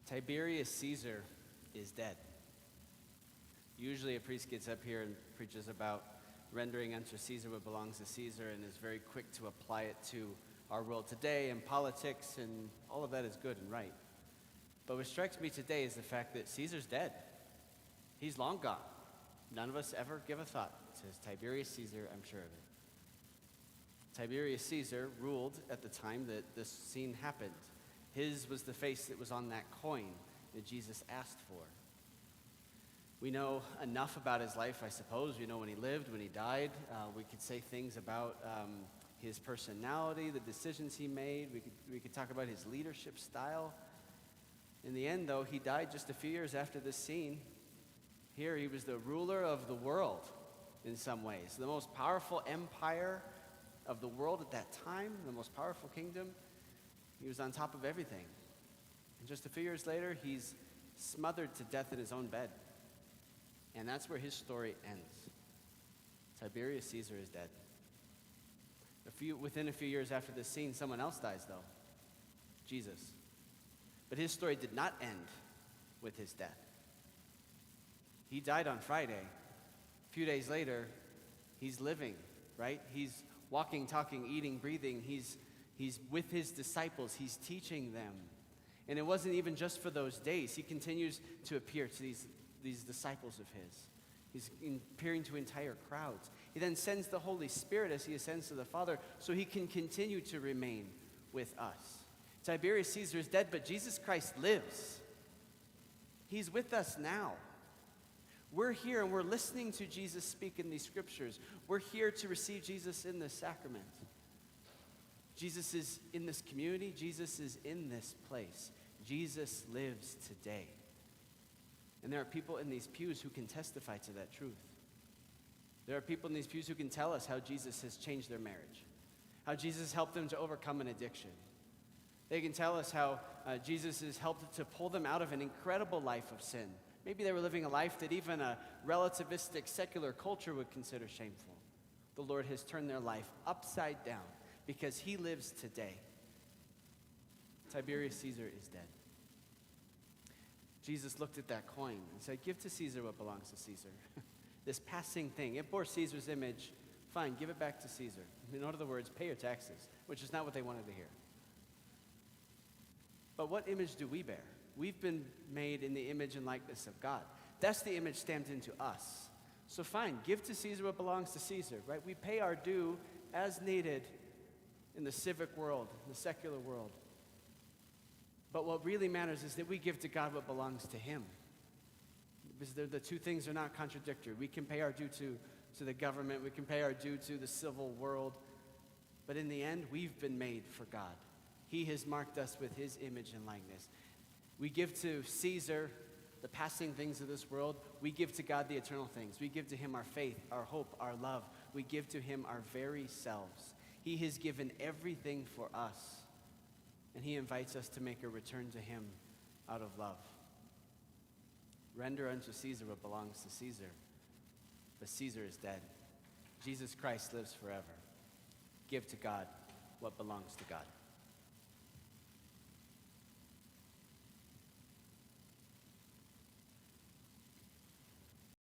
Tiberius Caesar is dead. Usually a priest gets up here and preaches about rendering unto Caesar what belongs to Caesar and is very quick to apply it to our world today and politics, and all of that is good and right. But what strikes me today is the fact that Caesar's dead. He's long gone. None of us ever give a thought. It says Tiberius Caesar, I'm sure of it. Tiberius Caesar ruled at the time that this scene happened. His was the face that was on that coin that Jesus asked for. We know enough about his life, I suppose. We know when he lived, when he died. We could say things about his personality, the decisions he made. We could talk about his leadership style. In the end, though, he died just a few years after this scene. Here, he was the ruler of the world in some ways. The most powerful empire of the world at that time, the most powerful kingdom. He was on top of everything. And just a few years later, he's smothered to death in his own bed. And that's where his story ends. Tiberius Caesar is dead. Within a few years after this scene, someone else dies, though. Jesus. But his story did not end with his death. He died on Friday. A few days later, he's living, right? He's walking, talking, eating, breathing. He's with his disciples. He's teaching them. And it wasn't even just for those days. He continues to appear to these disciples of his. He's appearing to entire crowds. He then sends the Holy Spirit as he ascends to the Father so he can continue to remain with us. Tiberius Caesar is dead, but Jesus Christ lives. He's with us now. We're here and we're listening to Jesus speak in these scriptures. We're here to receive Jesus in this sacrament. Jesus is in this community. Jesus is in this place. Jesus lives today. And there are people in these pews who can testify to that truth. There are people in these pews who can tell us how Jesus has changed their marriage, how Jesus helped them to overcome an addiction. They can tell us how Jesus has helped to pull them out of an incredible life of sin. Maybe they were living a life that even a relativistic secular culture would consider shameful. The Lord has turned their life upside down because he lives today. Tiberius Caesar is dead. Jesus looked at that coin and said, give to Caesar what belongs to Caesar. This passing thing, it bore Caesar's image. Fine, give it back to Caesar. In other words, pay your taxes, which is not what they wanted to hear. But what image do we bear? We've been made in the image and likeness of God. That's the image stamped into us. So fine, give to Caesar what belongs to Caesar, right? We pay our due as needed in the civic world, in the secular world. But what really matters is that we give to God what belongs to him. Because the two things are not contradictory. We can pay our due to the government. We can pay our due to the civil world. But in the end, we've been made for God. He has marked us with his image and likeness. We give to Caesar the passing things of this world. We give to God the eternal things. We give to him our faith, our hope, our love. We give to him our very selves. He has given everything for us. And he invites us to make a return to him out of love. Render unto Caesar what belongs to Caesar. But Caesar is dead. Jesus Christ lives forever. Give to God what belongs to God.